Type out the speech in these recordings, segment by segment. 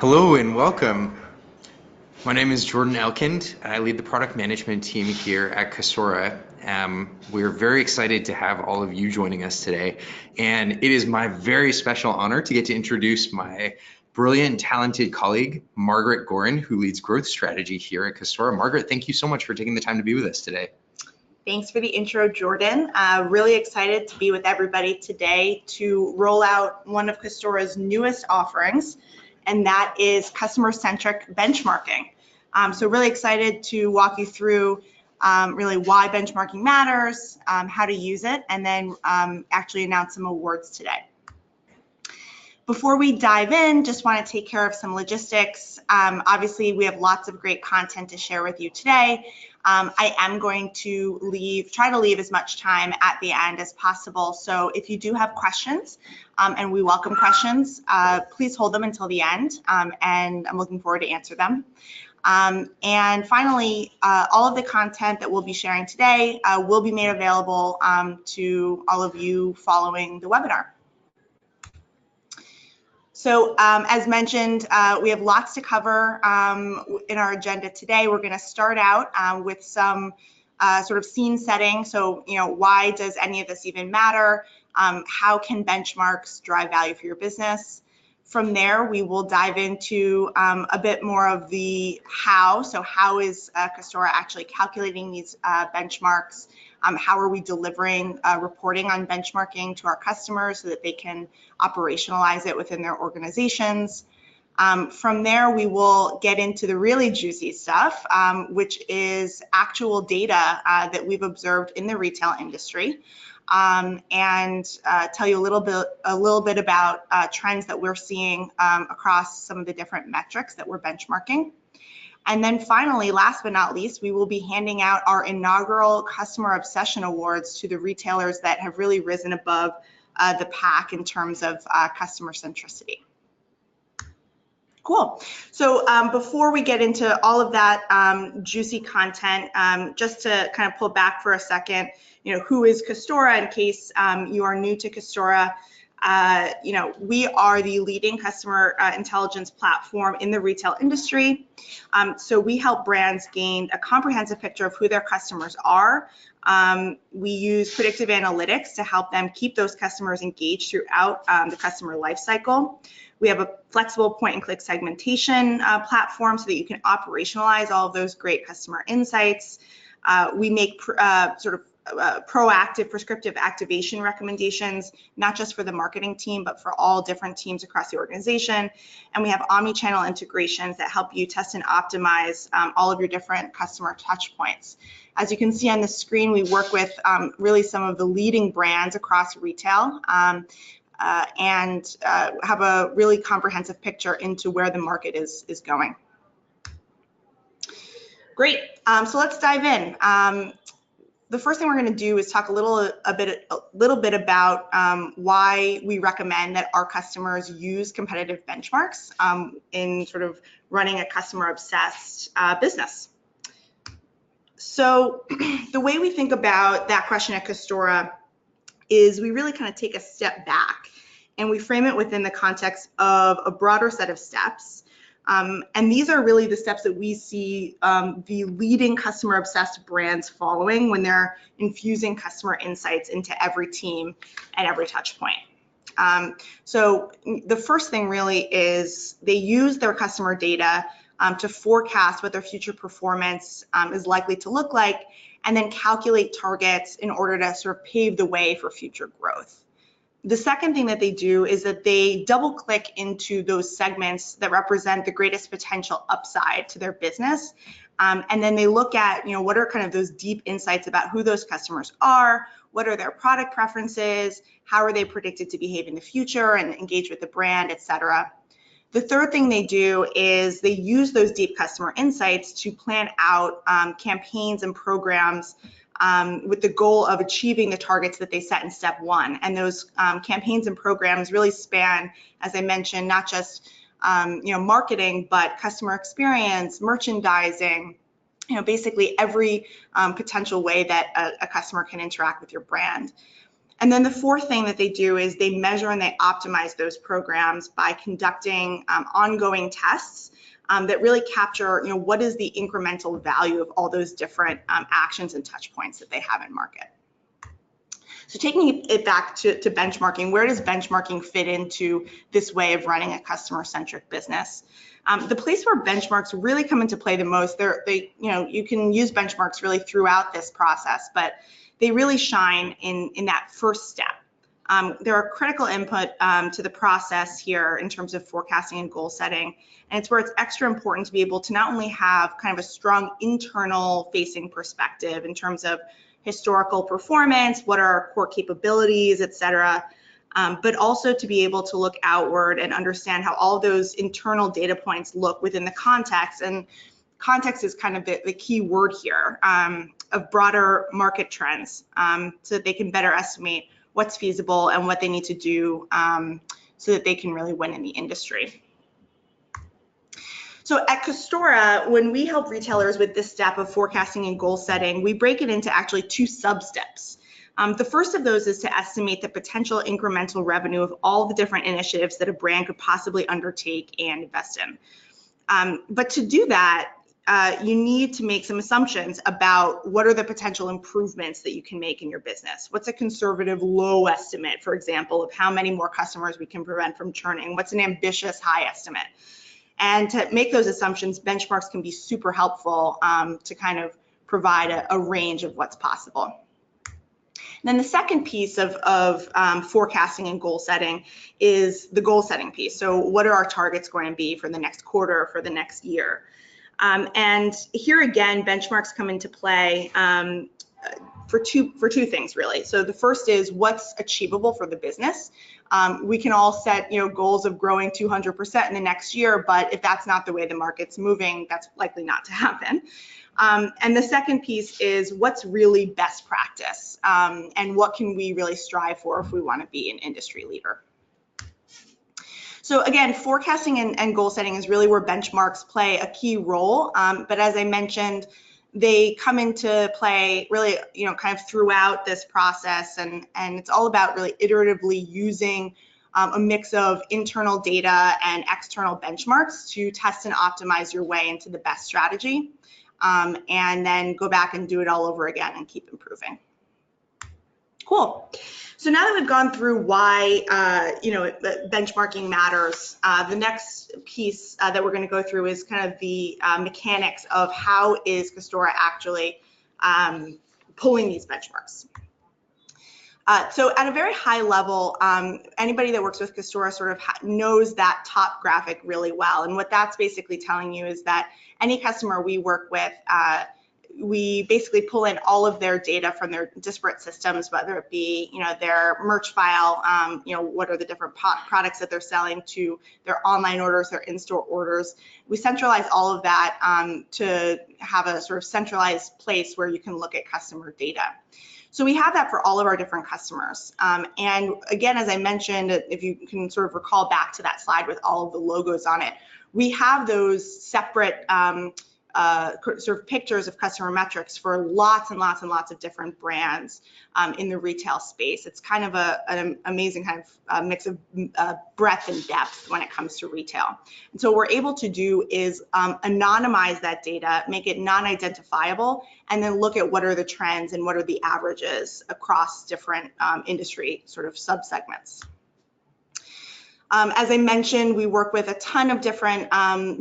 Hello and welcome. My name is Jordan Elkind. I lead the product management team here at Custora. We're very excited to have all of you joining us today. And it is my very special honor to get to introduce my brilliant and talented colleague, Margaret Gorin, who leads growth strategy here at Custora. Margaret, thank you so much for taking the time to be with us today. Thanks for the intro, Jordan. Really excited to be with everybody today to roll out one of Custora's newest offerings, and that is customer-centric benchmarking. So really excited to walk you through really why benchmarking matters, how to use it, and then actually announce some awards today. Before we dive in, just want to take care of some logistics. Obviously, we have lots of great content to share with you today. I am going to try to leave as much time at the end as possible. So if you do have questions, and we welcome questions, please hold them until the end, and I'm looking forward to answer them. And finally, all of the content that we'll be sharing today will be made available to all of you following the webinar. So as mentioned, we have lots to cover in our agenda today. We're going to start out with some sort of scene setting. So, why does any of this even matter? How can benchmarks drive value for your business? From there, we will dive into a bit more of the how. So how is Custora actually calculating these benchmarks? How are we delivering reporting on benchmarking to our customers so that they can operationalize it within their organizations? From there, we will get into the really juicy stuff, which is actual data that we've observed in the retail industry, and tell you a little bit about trends that we're seeing across some of the different metrics that we're benchmarking. And then finally, last but not least, we will be handing out our inaugural Customer Obsession Awards to the retailers that have really risen above the pack in terms of customer centricity. Cool. So before we get into all of that juicy content, just to kind of pull back for a second, who is Custora in case you are new to Custora? We are the leading customer intelligence platform in the retail industry. So we help brands gain a comprehensive picture of who their customers are. We use predictive analytics to help them keep those customers engaged throughout the customer lifecycle. We have a flexible point-and-click segmentation platform so that you can operationalize all of those great customer insights. We make proactive prescriptive activation recommendations, not just for the marketing team, but for all different teams across the organization. And we have omni-channel integrations that help you test and optimize all of your different customer touch points. As you can see on the screen, we work with really some of the leading brands across retail and have a really comprehensive picture into where the market is going. Great, so let's dive in. The first thing we're going to do is talk a little bit about why we recommend that our customers use competitive benchmarks in sort of running a customer-obsessed business. So the way we think about that question at Custora is we really kind of take a step back and we frame it within the context of a broader set of steps. And these are really the steps that we see the leading customer-obsessed brands following when they're infusing customer insights into every team and every touch point. So the first thing really is they use their customer data to forecast what their future performance is likely to look like, and then calculate targets in order to sort of pave the way for future growth. The second thing that they do is that they double click into those segments that represent the greatest potential upside to their business. And then they look at, what are kind of those deep insights about who those customers are, what are their product preferences, how are they predicted to behave in the future and engage with the brand, etc. The third thing they do is they use those deep customer insights to plan out campaigns and programs with the goal of achieving the targets that they set in step one. And those campaigns and programs really span, as I mentioned, not just marketing, but customer experience, merchandising, basically every potential way that a customer can interact with your brand. And then the fourth thing that they do is they measure and they optimize those programs by conducting ongoing tests that really capture, what is the incremental value of all those different actions and touch points that they have in market. So taking it back to benchmarking, where does benchmarking fit into this way of running a customer-centric business? The place where benchmarks really come into play the most, you can use benchmarks really throughout this process, but they really shine in that first step. They're a critical input to the process here in terms of forecasting and goal setting. And it's where it's extra important to be able to not only have kind of a strong internal facing perspective in terms of historical performance, what are our core capabilities, et cetera, but also to be able to look outward and understand how all those internal data points look within the context. And context is kind of the key word here of broader market trends so that they can better estimate what's feasible and what they need to do so that they can really win in the industry. So at Custora, when we help retailers with this step of forecasting and goal setting, we break it into actually 2 sub-steps. The first of those is to estimate the potential incremental revenue of all the different initiatives that a brand could possibly undertake and invest in. But to do that, you need to make some assumptions about what are the potential improvements that you can make in your business. What's a conservative low estimate, for example, of how many more customers we can prevent from churning? What's an ambitious high estimate? And to make those assumptions, benchmarks can be super helpful to kind of provide a range of what's possible. And then the second piece of forecasting and goal setting is the goal setting piece. So what are our targets going to be for the next quarter, for the next year? And here again, benchmarks come into play for two things really. So the first is what's achievable for the business. We can all set goals of growing 200% in the next year, but if that's not the way the market's moving, that's likely not to happen. And the second piece is what's really best practice and what can we really strive for if we want to be an industry leader. So again, forecasting and goal setting is really where benchmarks play a key role. But as I mentioned, they come into play really, kind of throughout this process, and it's all about really iteratively using a mix of internal data and external benchmarks to test and optimize your way into the best strategy, and then go back and do it all over again and keep improving. Cool. So now that we've gone through why benchmarking matters, the next piece that we're going to go through is kind of the mechanics of how is Custora actually pulling these benchmarks. So at a very high level, anybody that works with Custora sort of knows that top graphic really well. And what that's basically telling you is that any customer we work with, we basically pull in all of their data from their disparate systems, whether it be, their merch file, what are the different products that they're selling, to their online orders, their in-store orders. We centralize all of that to have a sort of centralized place where you can look at customer data. So we have that for all of our different customers. And again, as I mentioned, if you can sort of recall back to that slide with all of the logos on it, we have those separate sort of pictures of customer metrics for lots and lots and lots of different brands in the retail space. It's kind of an amazing kind of mix of breadth and depth when it comes to retail. And so what we're able to do is anonymize that data, make it non-identifiable, and then look at what are the trends and what are the averages across different industry sort of subsegments. As I mentioned, we work with a ton of different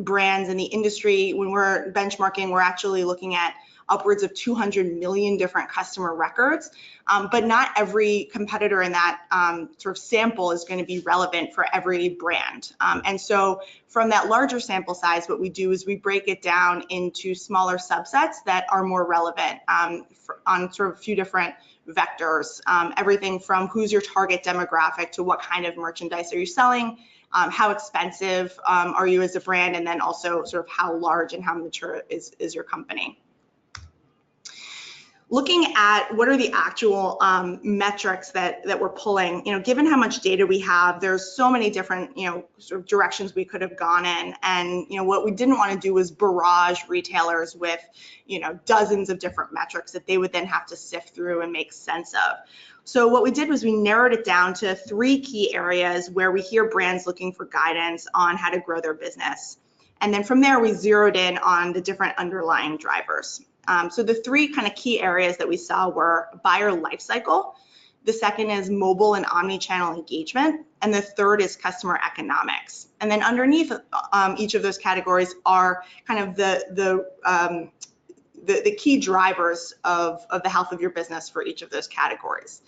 brands in the industry. When we're benchmarking, we're actually looking at upwards of 200 million different customer records, but not every competitor in that sort of sample is going to be relevant for every brand. And so from that larger sample size, what we do is we break it down into smaller subsets that are more relevant on sort of a few different vectors, everything from who's your target demographic to what kind of merchandise are you selling, how expensive are you as a brand, and then also sort of how large and how mature is your company. looking at what are the actual metrics that we're pulling. Given how much data we have, there's so many different sort of directions we could have gone in, and what we didn't want to do was barrage retailers with dozens of different metrics that they would then have to sift through and make sense of. So what we did was we narrowed it down to 3 key areas where we hear brands looking for guidance on how to grow their business. And then from there, we zeroed in on the different underlying drivers. So the 3 kind of key areas that we saw were buyer lifecycle, the second is mobile and omni-channel engagement, and the third is customer economics. And then underneath each of those categories are kind of the key drivers of the health of your business for each of those categories.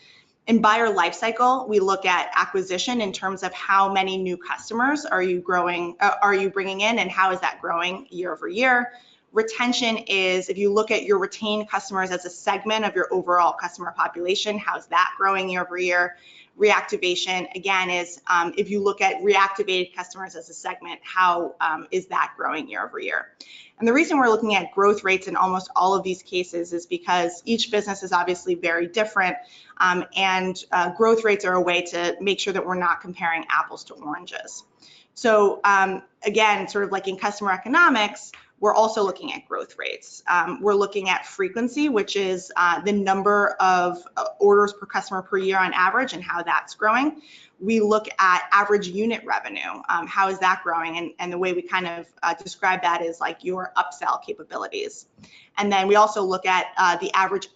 In buyer lifecycle, we look at acquisition in terms of how many new customers are you bringing in, and how is that growing year over year. Retention is if you look at your retained customers as a segment of your overall customer population, how's that growing year over year? Reactivation, again, is if you look at reactivated customers as a segment, how is that growing year over year? And the reason we're looking at growth rates in almost all of these cases is because each business is obviously very different, and growth rates are a way to make sure that we're not comparing apples to oranges. So again, sort of like in customer economics, we're also looking at growth rates. We're looking at frequency, which is the number of orders per customer per year on average and how that's growing. We look at average unit revenue. How is that growing? And the way we kind of describe that is like your upsell capabilities. And then we also look at the average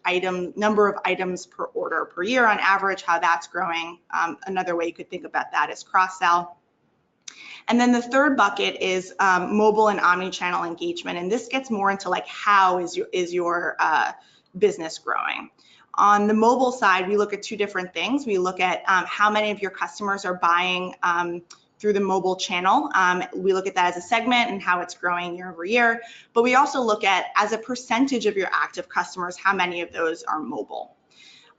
number of items per order per year on average, how that's growing. Another way you could think about that is cross-sell. And then the third bucket is mobile and omni-channel engagement. And this gets more into like how is your business growing. On the mobile side, we look at 2 different things. We look at how many of your customers are buying through the mobile channel. We look at that as a segment and how it's growing year over year. But we also look at, as a percentage of your active customers, how many of those are mobile.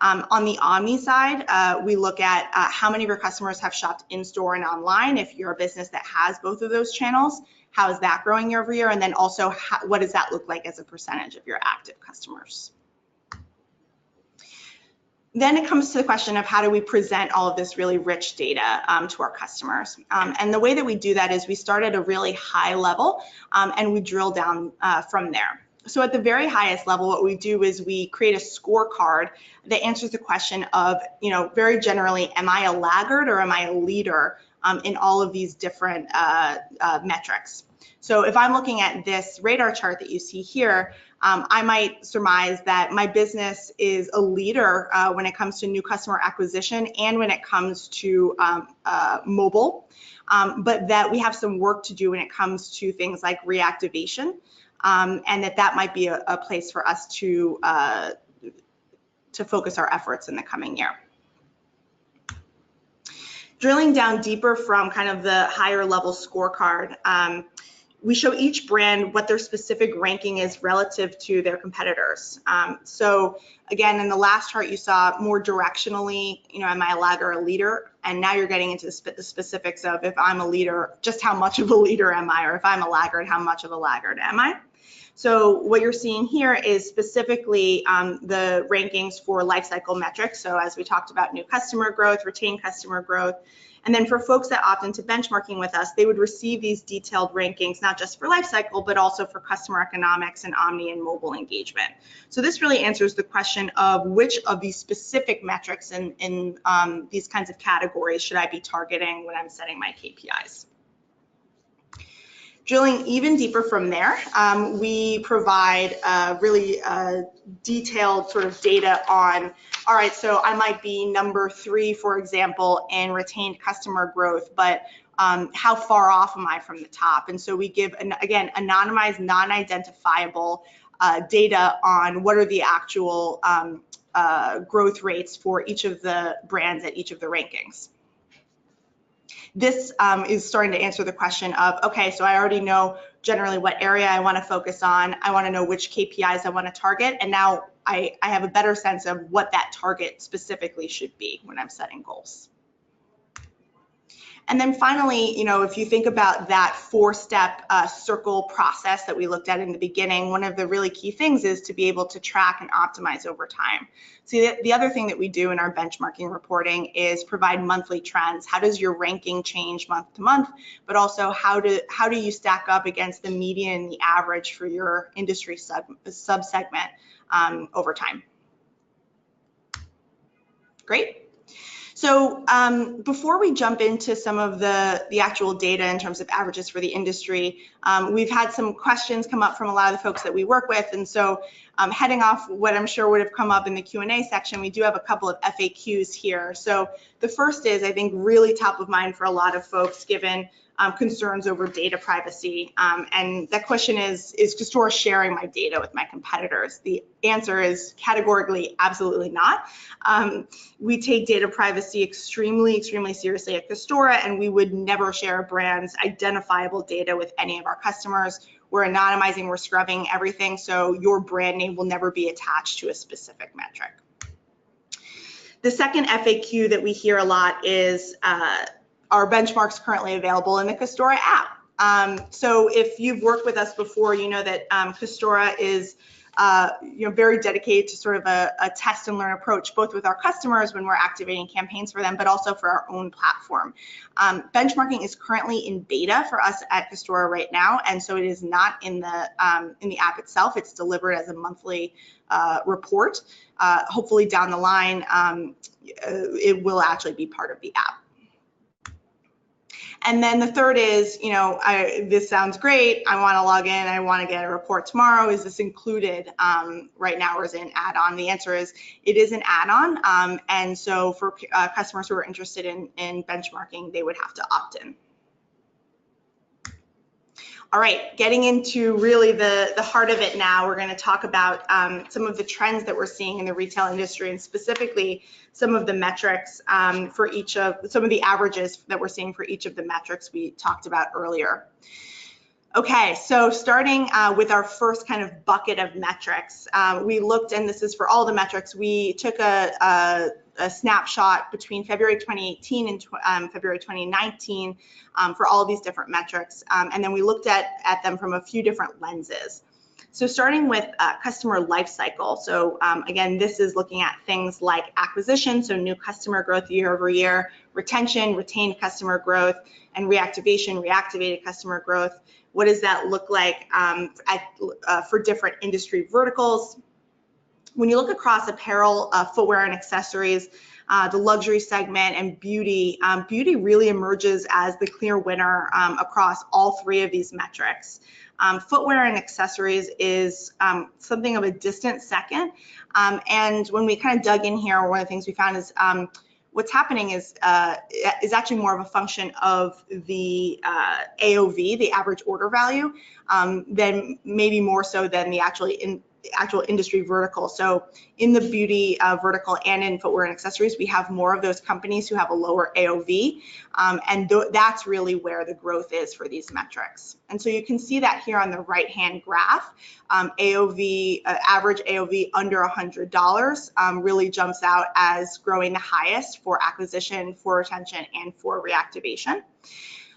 On the omni side, we look at how many of your customers have shopped in-store and online. If you're a business that has both of those channels, how is that growing year over year? And then also, what does that look like as a percentage of your active customers? Then it comes to the question of how do we present all of this really rich data to our customers. And the way that we do that is we start at a really high level and we drill down from there. So at the very highest level, what we do is we create a scorecard that answers the question of, very generally, am I a laggard or am I a leader in all of these different metrics? So if I'm looking at this radar chart that you see here, I might surmise that my business is a leader when it comes to new customer acquisition and when it comes to mobile, but that we have some work to do when it comes to things like reactivation. And that might be a place for us to focus our efforts in the coming year. Drilling down deeper from kind of the higher level scorecard, we show each brand what their specific ranking is relative to their competitors. So again, in the last chart, you saw more directionally, am I a laggard or a leader? And now you're getting into the specifics of if I'm a leader, just how much of a leader am I? Or if I'm a laggard, how much of a laggard am I? So what you're seeing here is specifically the rankings for lifecycle metrics. So as we talked about, new customer growth, retained customer growth. And then for folks that opt into benchmarking with us, they would receive these detailed rankings, not just for lifecycle, but also for customer economics and omni and mobile engagement. So this really answers the question of which of these specific metrics in these kinds of categories should I be targeting when I'm setting my KPIs. Drilling even deeper from there, we provide really detailed sort of data on, all right, so I might be number 3, for example, in retained customer growth, but how far off am I from the top? And so we give, again, anonymized, non-identifiable data on what are the actual growth rates for each of the brands at each of the rankings. This is starting to answer the question of, okay, so I already know generally what area I want to focus on. I want to know which KPIs I want to target. And now I have a better sense of what that target specifically should be when I'm setting goals. And then finally, if you think about that 4-step circle process that we looked at in the beginning, one of the really key things is to be able to track and optimize over time. So the other thing that we do in our benchmarking reporting is provide monthly trends. How does your ranking change month to month? But also how do you stack up against the median and the average for your industry subsegment over time? Great. So before we jump into some of the actual data in terms of averages for the industry, we've had some questions come up from a lot of the folks that we work with. And so heading off what I'm sure would have come up in the Q&A section, we do have a couple of FAQs here. So the first is, I think, really top of mind for a lot of folks given concerns over data privacy. And that question is Custora sharing my data with my competitors? The answer is categorically absolutely not. We take data privacy extremely, extremely seriously at Custora, and we would never share a brand's identifiable data with any of our customers. We're anonymizing, we're scrubbing everything, so your brand name will never be attached to a specific metric. The second FAQ that we hear a lot is, are benchmarks currently available in the Custora app? So if you've worked with us before, you know that Custora is very dedicated to sort of a test and learn approach, both with our customers when we're activating campaigns for them, but also for our own platform. Benchmarking is currently in beta for us at Custora right now, and so it is not in the app itself. It's delivered as a monthly report. Hopefully down the line, it will actually be part of the app. And then the third is, this sounds great. I want to log in. I want to get a report tomorrow. Is this included right now, or is it an add-on? The answer is it is an add-on. And so for customers who are interested in benchmarking, they would have to opt in. All right, getting into really the heart of it now, we're going to talk about some of the trends that we're seeing in the retail industry, and specifically some of the metrics for some of the averages that we're seeing for each of the metrics we talked about earlier. Okay, so starting with our first kind of bucket of metrics, we looked, and this is for all the metrics, we took a snapshot between February 2018 and February 2019 for all of these different metrics, and then we looked at them from a few different lenses. So starting with customer lifecycle. So again, this is looking at things like acquisition, so new customer growth year over year, retention, retained customer growth, and reactivation, reactivated customer growth. What does that look like for different industry verticals? When you look across apparel, footwear, and accessories, the luxury segment, and beauty, beauty really emerges as the clear winner across all three of these metrics. Footwear and accessories is something of a distant second. And when we kind of dug in here, one of the things we found is what's happening is actually more of a function of the AOV, the average order value, than maybe more so than the actual industry vertical. So in the beauty vertical and in footwear and accessories, we have more of those companies who have a lower AOV, and that's really where the growth is for these metrics. And so you can see that here on the right-hand graph, AOV, average AOV under $100 really jumps out as growing the highest for acquisition, for retention, and for reactivation.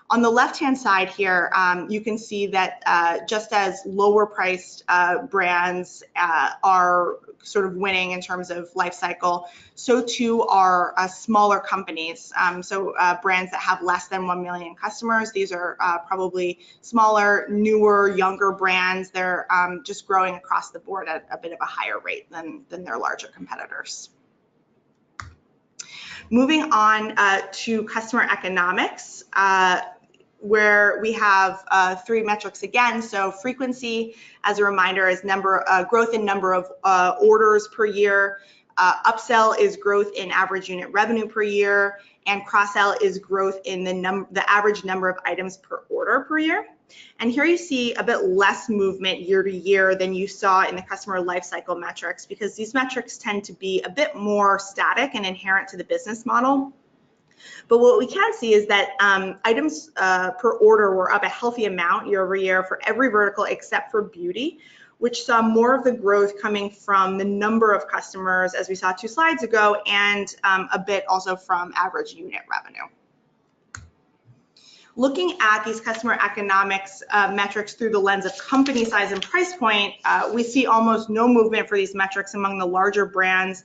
On the left-hand side here, you can see that just as lower priced brands are sort of winning in terms of life cycle, so too are smaller companies. So brands that have less than 1 million customers. These are probably smaller, newer, younger brands. They're just growing across the board at a bit of a higher rate than their larger competitors. Moving on to customer economics, where we have three metrics again. So frequency, as a reminder, is growth in number of orders per year. Upsell is growth in average unit revenue per year, and cross-sell is growth in the average number of items per order per year. And here you see a bit less movement year to year than you saw in the customer lifecycle metrics, because these metrics tend to be a bit more static and inherent to the business model. But what we can see is that items per order were up a healthy amount year over year for every vertical except for beauty, which saw more of the growth coming from the number of customers, as we saw 2 slides ago, and a bit also from average unit revenue. Looking at these customer economics metrics through the lens of company size and price point, we see almost no movement for these metrics among the larger brands.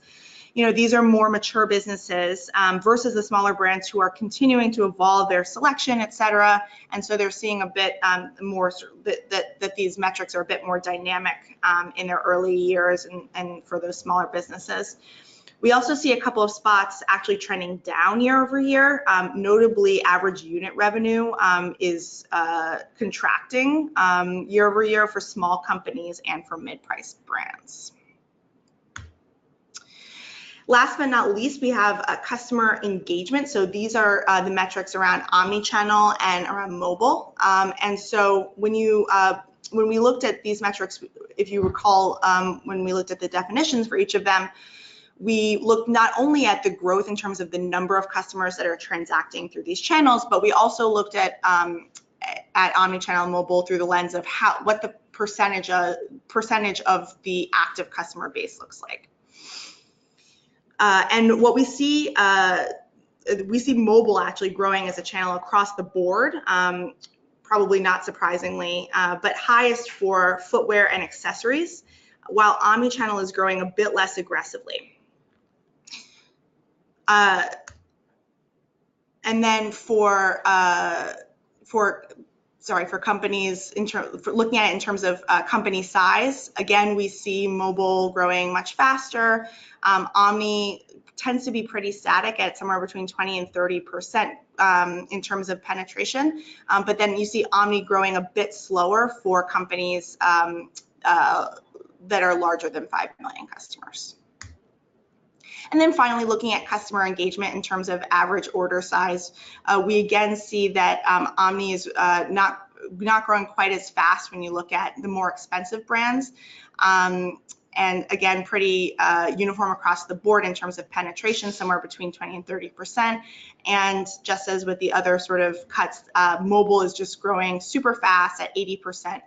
These are more mature businesses versus the smaller brands who are continuing to evolve their selection, et cetera. And so they're seeing a bit more that these metrics are a bit more dynamic in their early years and for those smaller businesses. We also see a couple of spots actually trending down year over year. Notably, average unit revenue is contracting year over year for small companies and for mid-priced brands. Last but not least, we have customer engagement. So these are the metrics around omni-channel and around mobile. And so when we looked at these metrics, if you recall, when we looked at the definitions for each of them, we looked not only at the growth in terms of the number of customers that are transacting through these channels, but we also looked at omni-channel and mobile through the lens of what the percentage of the active customer base looks like. And what we see mobile actually growing as a channel across the board, probably not surprisingly, but highest for footwear and accessories, while omnichannel is growing a bit less aggressively. And then for companies, looking at it in terms of company size, again, we see mobile growing much faster. Omni tends to be pretty static at somewhere between 20 and 30% in terms of penetration. But then you see Omni growing a bit slower for companies that are larger than 5 million customers. And then finally, looking at customer engagement in terms of average order size, we again see that Omni is not growing quite as fast when you look at the more expensive brands. And again, pretty uniform across the board in terms of penetration, somewhere between 20 and 30%. And just as with the other sort of cuts, mobile is just growing super fast at 80%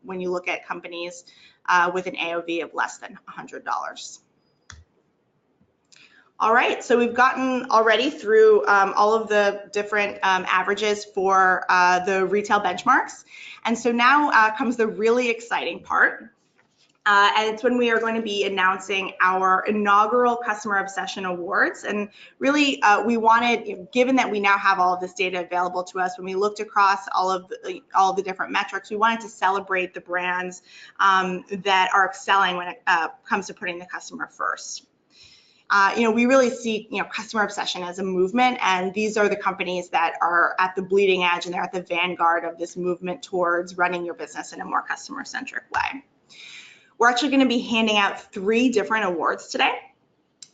when you look at companies with an AOV of less than $100. All right, so we've gotten already through all of the different averages for the retail benchmarks. And so now comes the really exciting part. And it's when we are going to be announcing our inaugural Customer Obsession Awards. And really, we wanted, given that we now have all of this data available to us, when we looked across all of the different metrics, we wanted to celebrate the brands that are excelling when it comes to putting the customer first. We really see, customer obsession as a movement, and these are the companies that are at the bleeding edge and they're at the vanguard of this movement towards running your business in a more customer-centric way. We're actually going to be handing out 3 different awards today.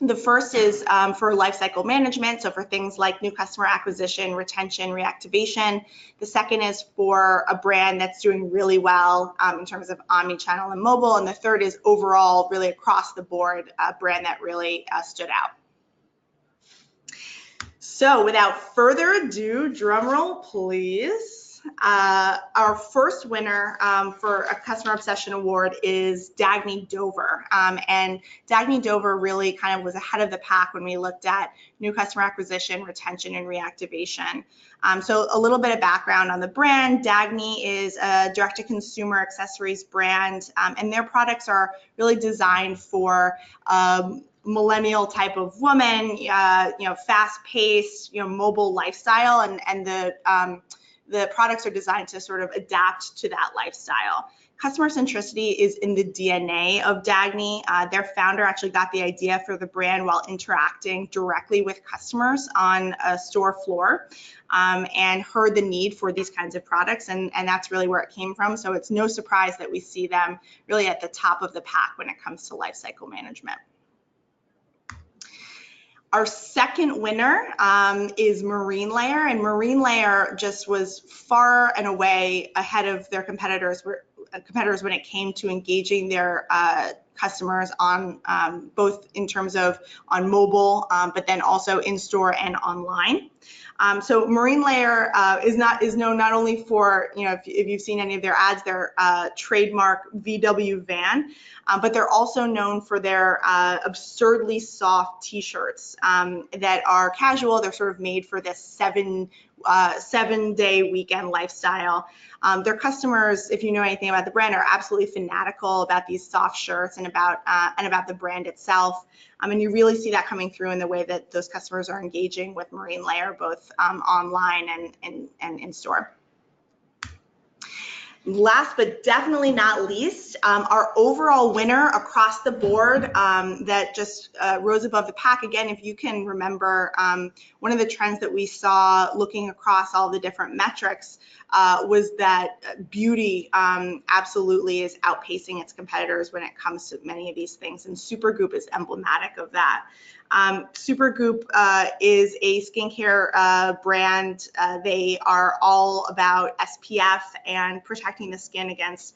The first is for lifecycle management, so for things like new customer acquisition, retention, reactivation. The second is for a brand that's doing really well in terms of omni-channel and mobile. And the third is overall, really across the board, a brand that really stood out. So without further ado, drum roll, please. Our first winner for a Customer Obsession Award is Dagny Dover. And Dagny Dover really kind of was ahead of the pack when we looked at new customer acquisition, retention, and reactivation. So a little bit of background on the brand. Dagny is a direct-to-consumer accessories brand, and their products are really designed for millennial type of woman, fast-paced, mobile lifestyle, and the products are designed to sort of adapt to that lifestyle. Customer centricity is in the DNA of Dagny. Their founder actually got the idea for the brand while interacting directly with customers on a store floor and heard the need for these kinds of products, and that's really where it came from. So it's no surprise that we see them really at the top of the pack when it comes to lifecycle management. Our second winner is Marine Layer, and Marine Layer just was far and away ahead of their competitors when it came to engaging their customers on both in terms of on mobile, but then also in store and online. So Marine Layer is known not only for, if you've seen any of their ads, their trademark VW van, but they're also known for their absurdly soft t-shirts that are casual. They're sort of made for this 7 7-day weekend lifestyle. Their customers, if you know anything about the brand, are absolutely fanatical about these soft shirts and about the brand itself. And you really see that coming through in the way that those customers are engaging with Marine Layer, both online and in store. Last but definitely not least, our overall winner across the board that just rose above the pack. Again, if you can remember, one of the trends that we saw looking across all the different metrics was that beauty absolutely is outpacing its competitors when it comes to many of these things, and Supergoop is emblematic of that. Supergoop is a skincare brand. They are all about SPF and protecting the skin against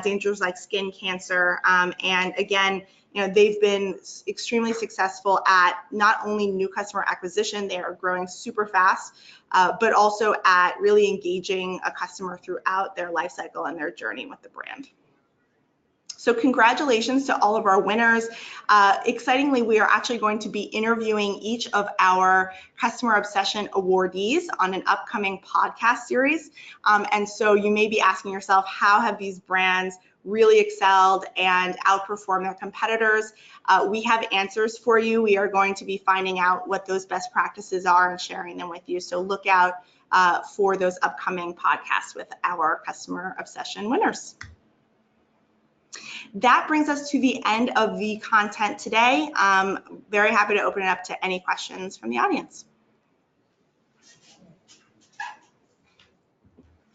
dangers like skin cancer. And again, they've been extremely successful at not only new customer acquisition, they are growing super fast, but also at really engaging a customer throughout their life cycle and their journey with the brand. So congratulations to all of our winners. Excitingly, we are actually going to be interviewing each of our Customer Obsession awardees on an upcoming podcast series. And so you may be asking yourself, how have these brands really excelled and outperformed their competitors? We have answers for you. We are going to be finding out what those best practices are and sharing them with you. So look out for those upcoming podcasts with our Customer Obsession winners. That brings us to the end of the content today. Very happy to open it up to any questions from the audience.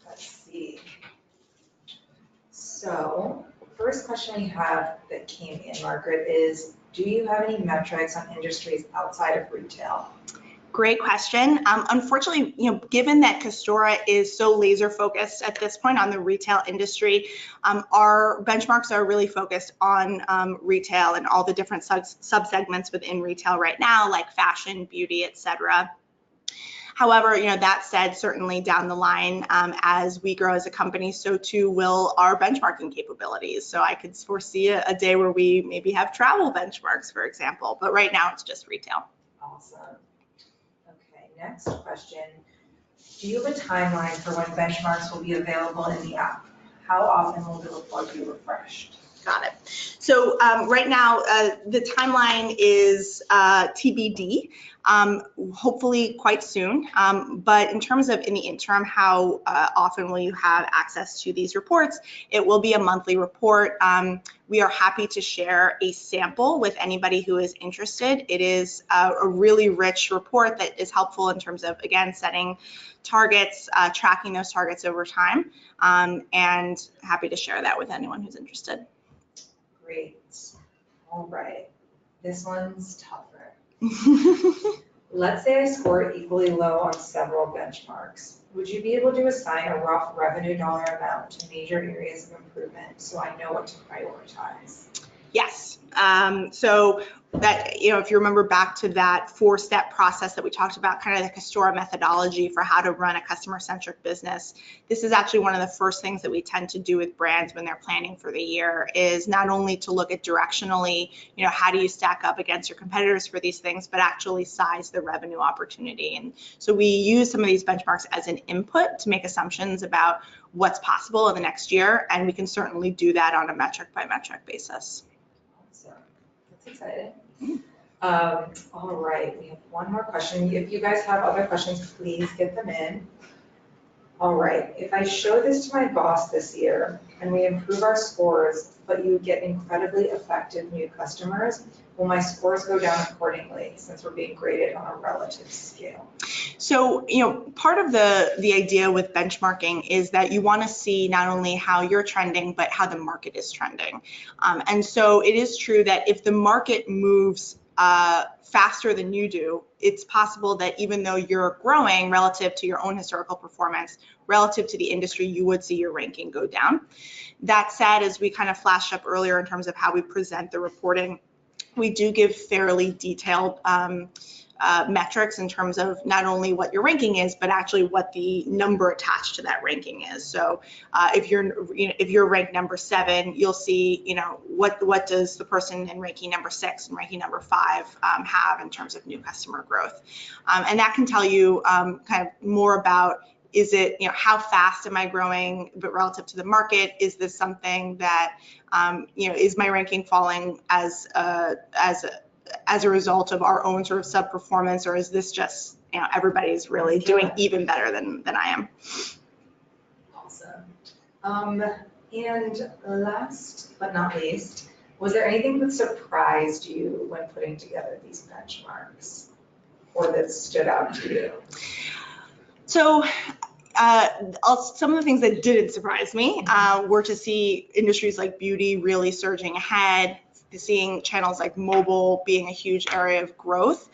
Let's see. So, first question we have that came in, Margaret, is do you have any metrics on industries outside of retail? Great question. Unfortunately, given that Custora is so laser focused at this point on the retail industry, our benchmarks are really focused on retail and all the different subsegments within retail right now, like fashion, beauty, etc. However, that said, certainly down the line, as we grow as a company, so too will our benchmarking capabilities. So I could foresee a day where we maybe have travel benchmarks, for example, but right now it's just retail. Awesome. Next question, do you have a timeline for when benchmarks will be available in the app? How often will the report be refreshed? Got it. So right now, the timeline is TBD, hopefully quite soon. But in terms of in the interim, how often will you have access to these reports? It will be a monthly report. We are happy to share a sample with anybody who is interested. It is a really rich report that is helpful in terms of, again, setting targets, tracking those targets over time, and happy to share that with anyone who's interested. Great. All right. This one's tougher. Let's say I scored equally low on several benchmarks. Would you be able to assign a rough revenue dollar amount to major areas of improvement so I know what to prioritize? Yes. So that, if you remember back to that 4-step process that we talked about, kind of the Custora methodology for how to run a customer-centric business, this is actually one of the first things that we tend to do with brands when they're planning for the year, is not only to look at directionally, how do you stack up against your competitors for these things, but actually size the revenue opportunity. And so we use some of these benchmarks as an input to make assumptions about what's possible in the next year, and we can certainly do that on a metric by metric basis. Awesome. That's exciting. All right, we have one more question. If you guys have other questions, please get them in. All right, if I show this to my boss this year and we improve our scores, but you get incredibly effective new customers, will my scores go down accordingly since we're being graded on a relative scale? So, part of the idea with benchmarking is that you want to see not only how you're trending, but how the market is trending. And so it is true that if the market moves faster than you do, it's possible that even though you're growing relative to your own historical performance, relative to the industry, you would see your ranking go down. That said, as we kind of flashed up earlier in terms of how we present the reporting, we do give fairly detailed metrics in terms of not only what your ranking is, but actually what the number attached to that ranking is. So if you're ranked number 7, you'll see, what does the person in ranking number 6 and ranking number 5 have in terms of new customer growth. And that can tell you kind of more about, is it, how fast am I growing, but relative to the market? Is this something that, is my ranking falling as a result of our own sort of sub-performance, or is this just, everybody's really doing even better than I am? Awesome. And last but not least, was there anything that surprised you when putting together these benchmarks, or that stood out to you? So some of the things that didn't surprise me were to see industries like beauty really surging ahead, seeing channels like mobile being a huge area of growth.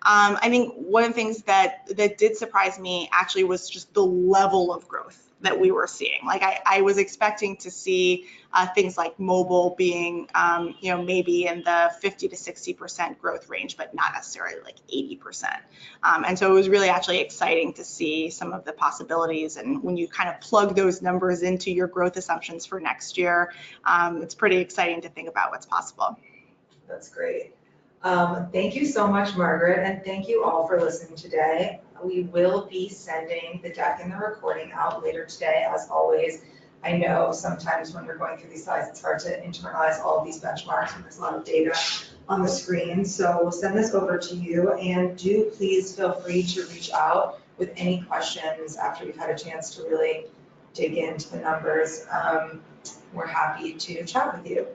I think one of the things that did surprise me actually was just the level of growth that we were seeing. Like I was expecting to see things like mobile being, maybe in the 50 to 60% growth range, but not necessarily like 80%. And so it was really actually exciting to see some of the possibilities. And when you kind of plug those numbers into your growth assumptions for next year, it's pretty exciting to think about what's possible. That's great. Thank you so much, Margaret, and thank you all for listening today. We will be sending the deck and the recording out later today, as always. I know sometimes when you're going through these slides, it's hard to internalize all of these benchmarks, and there's a lot of data on the screen. So we'll send this over to you, and do please feel free to reach out with any questions after you've had a chance to really dig into the numbers. We're happy to chat with you.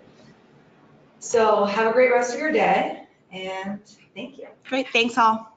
So have a great rest of your day, and thank you. Great, thanks all.